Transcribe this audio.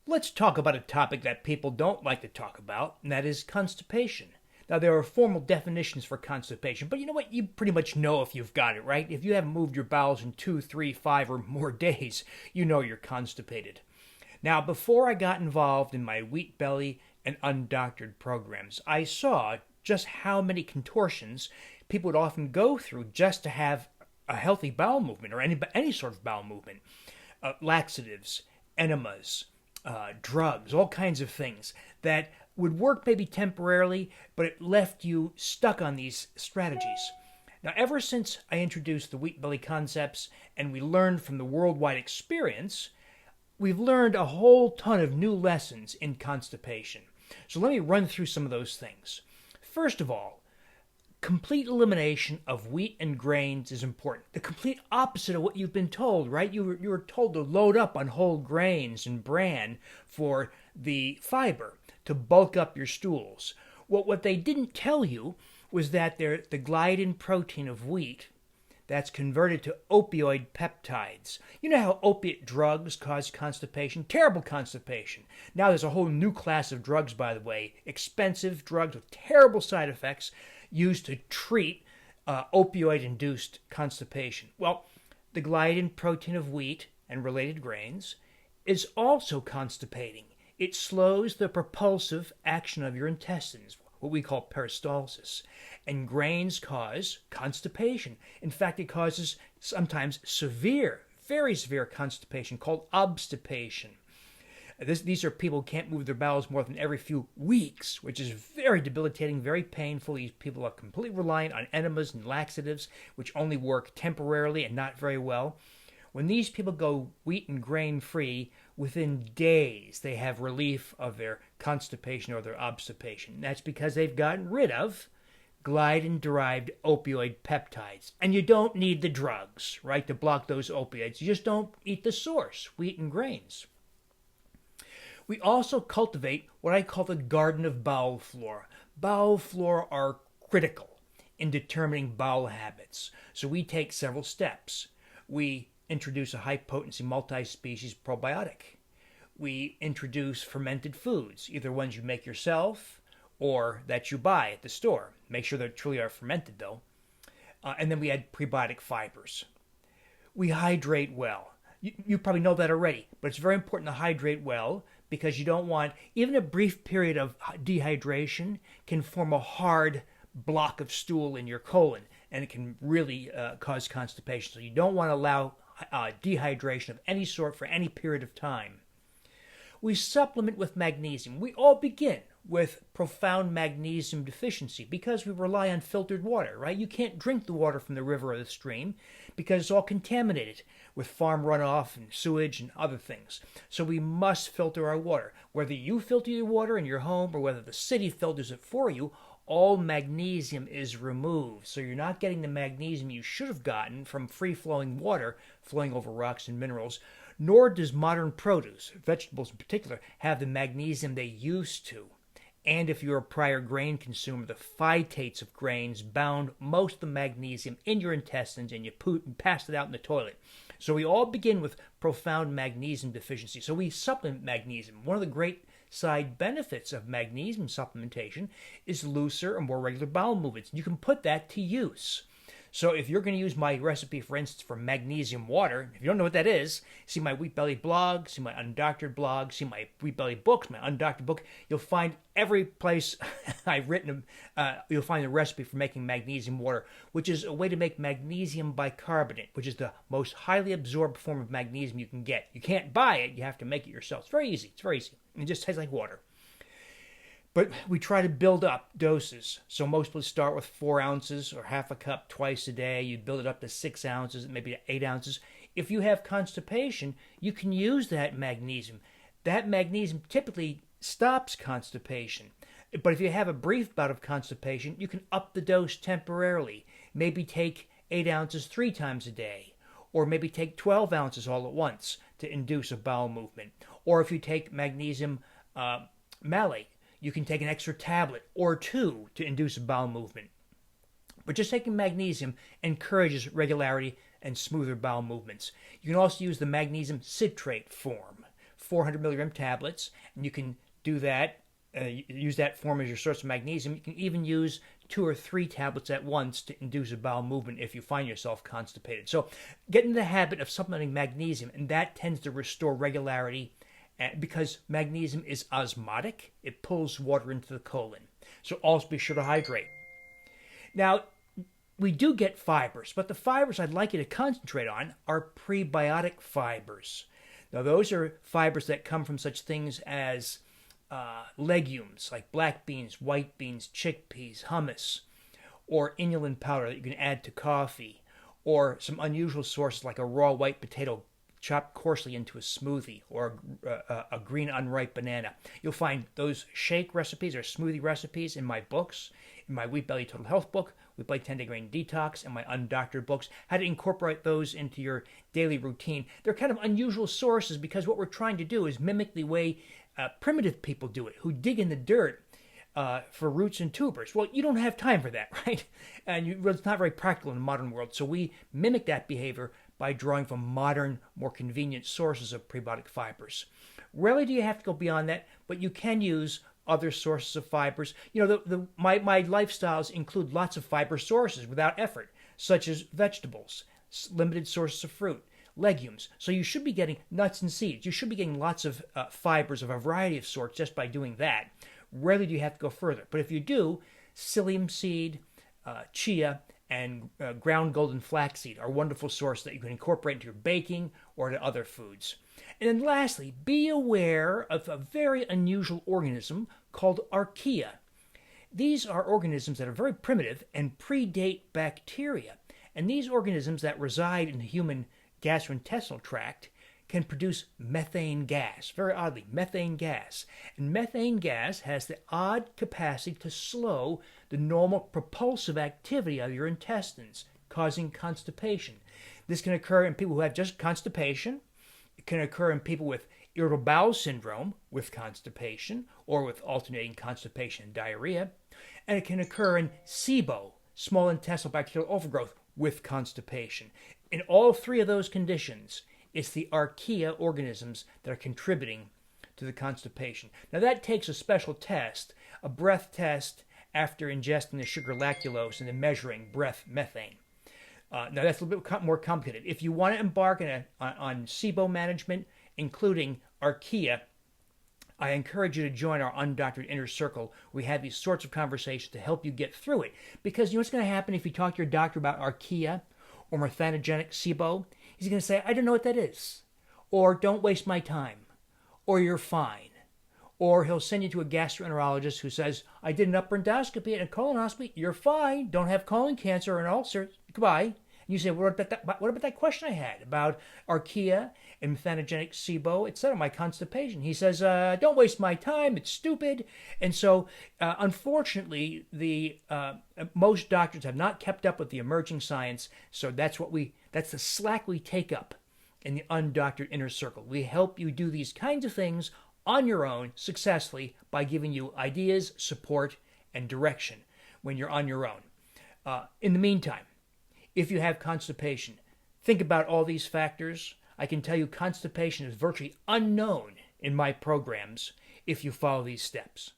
Let's talk about a topic that people don't like to talk about, and that is constipation. Now, there are formal definitions for constipation, but you know what? You pretty much know if you've got it, right? If you haven't moved your bowels in 2, 3, 5, or more days, you know you're constipated. Now, before I got involved in my wheat belly and undoctored programs, I saw just how many contortions people would often go through just to have a healthy bowel movement or any sort of bowel movement. Laxatives, enemas, drugs, all kinds of things that would work maybe temporarily, but it left you stuck on these strategies. Now, ever since I introduced the wheat belly concepts and we learned from the worldwide experience, we've learned a whole ton of new lessons in constipation. So let me run through some of those things. First of all, complete elimination of wheat and grains is important. The complete opposite of what you've been told, right? You were told to load up on whole grains and bran for the fiber to bulk up your stools. What they didn't tell you was that the gliadin protein of wheat that's converted to opioid peptides. You know how opiate drugs cause constipation? Terrible constipation. Now there's a whole new class of drugs, by the way, expensive drugs with terrible side effects used to treat opioid-induced constipation. Well, the gliadin protein of wheat and related grains is also constipating. It slows the propulsive action of your intestines, what we call peristalsis. And grains cause constipation. In fact, it causes sometimes severe, very severe constipation called obstipation. These are people who can't move their bowels more than every few weeks, which is very debilitating, very painful. These people are completely reliant on enemas and laxatives, which only work temporarily and not very well. When these people go wheat and grain free, within days they have relief of their constipation or their obstipation. That's because they've gotten rid of gliadin-derived opioid peptides. And you don't need the drugs, right, to block those opioids. You just don't eat the source, wheat and grains. We also cultivate what I call the garden of bowel flora. Bowel flora are critical in determining bowel habits. So we take several steps. We introduce a high-potency multi-species probiotic. We introduce fermented foods, either ones you make yourself or that you buy at the store. Make sure they truly are fermented, though. And then we add prebiotic fibers. We hydrate well. You probably know that already, but it's very important to hydrate well because you don't want, even a brief period of dehydration can form a hard block of stool in your colon, and it can really cause constipation. So you don't want to allow dehydration of any sort for any period of time. We supplement with magnesium. We all begin with profound magnesium deficiency because we rely on filtered water, right? You can't drink the water from the river or the stream because it's all contaminated with farm runoff and sewage and other things. So we must filter our water. Whether you filter your water in your home or whether the city filters it for you, all magnesium is removed. So you're not getting the magnesium you should have gotten from free-flowing water flowing over rocks and minerals, nor does modern produce, vegetables in particular, have the magnesium they used to. And if you're a prior grain consumer, the phytates of grains bound most of the magnesium in your intestines and you passed it out in the toilet. So we all begin with profound magnesium deficiency. So we supplement magnesium. One of the great side benefits of magnesium supplementation is looser and more regular bowel movements. You can put that to use. So if you're going to use my recipe, for instance, for magnesium water, if you don't know what that is, see my Wheat Belly blog, see my Undoctored blog, see my Wheat Belly books, my Undoctored book. You'll find every place I've written, you'll find a recipe for making magnesium water, which is a way to make magnesium bicarbonate, which is the most highly absorbed form of magnesium you can get. You can't buy it, you have to make it yourself. It's very easy. It just tastes like water. But we try to build up doses. So most people start with 4 ounces or half a cup twice a day. You build it up to 6 ounces, maybe to 8 ounces. If you have constipation, you can use that magnesium. That magnesium typically stops constipation. But if you have a brief bout of constipation, you can up the dose temporarily. Maybe take 8 ounces 3 times a day. Or maybe take 12 ounces all at once to induce a bowel movement. Or if you take magnesium malate, you can take an extra tablet or 2 to induce a bowel movement. But just taking magnesium encourages regularity and smoother bowel movements. You can also use the magnesium citrate form 400 milligram tablets, and you can do that. Use that form as your source of magnesium. You can even use 2 or 3 tablets at once to induce a bowel movement if you find yourself constipated. So get in the habit of supplementing magnesium, and that tends to restore regularity because magnesium is osmotic. It pulls water into the colon. So also be sure to hydrate. Now, we do get fibers, but the fibers I'd like you to concentrate on are prebiotic fibers. Now, those are fibers that come from such things as legumes like black beans, white beans, chickpeas, hummus, or inulin powder that you can add to coffee, or some unusual sources like a raw white potato chopped coarsely into a smoothie, or a green unripe banana. You'll find those shake recipes or smoothie recipes in my books, in my Wheat Belly Total Health book, Wheat Belly 10-Day Grain Detox, and my Undoctored books, how to incorporate those into your daily routine. They're kind of unusual sources because what we're trying to do is mimic the way primitive people do it, who dig in the dirt for roots and tubers. Well, you don't have time for that, right? And it's not very practical in the modern world. So we mimic that behavior by drawing from modern, more convenient sources of prebiotic fibers. Rarely do you have to go beyond that, but you can use other sources of fibers. You know, my lifestyles include lots of fiber sources without effort, such as vegetables, limited sources of fruit, legumes. So you should be getting nuts and seeds. You should be getting lots of fibers of a variety of sorts just by doing that. Rarely do you have to go further. But if you do, psyllium seed, chia, and ground golden flaxseed are wonderful sources that you can incorporate into your baking or to other foods. And then lastly, be aware of a very unusual organism called Archaea. These are organisms that are very primitive and predate bacteria. And these organisms that reside in the human gastrointestinal tract can produce methane gas. Very oddly, methane gas. And methane gas has the odd capacity to slow the normal propulsive activity of your intestines, causing constipation. This can occur in people who have just constipation. It can occur in people with irritable bowel syndrome with constipation, or with alternating constipation and diarrhea. And it can occur in SIBO, small intestinal bacterial overgrowth, with constipation. In all 3 of those conditions, it's the Archaea organisms that are contributing to the constipation. Now that takes a special test, a breath test after ingesting the sugar lactulose and then measuring breath methane. Now that's a little bit more complicated. If you want to embark on SIBO management, including Archaea, I encourage you to join our Undoctored Inner Circle. We have these sorts of conversations to help you get through it. Because you know what's going to happen if you talk to your doctor about Archaea or methanogenic SIBO? He's going to say, I don't know what that is. Or don't waste my time. Or you're fine. Or he'll send you to a gastroenterologist who says, I did an upper endoscopy and a colonoscopy. You're fine. Don't have colon cancer or an ulcer. Goodbye. And you say, what about that question I had about Archaea and methanogenic SIBO, etc., my constipation? He says, don't waste my time. It's stupid. And so, unfortunately, most doctors have not kept up with the emerging science. So that's the slack we take up in the Undoctored Inner Circle. We help you do these kinds of things on your own successfully by giving you ideas, support, and direction when you're on your own. In the meantime, if you have constipation, think about all these factors. I can tell you constipation is virtually unknown in my programs if you follow these steps.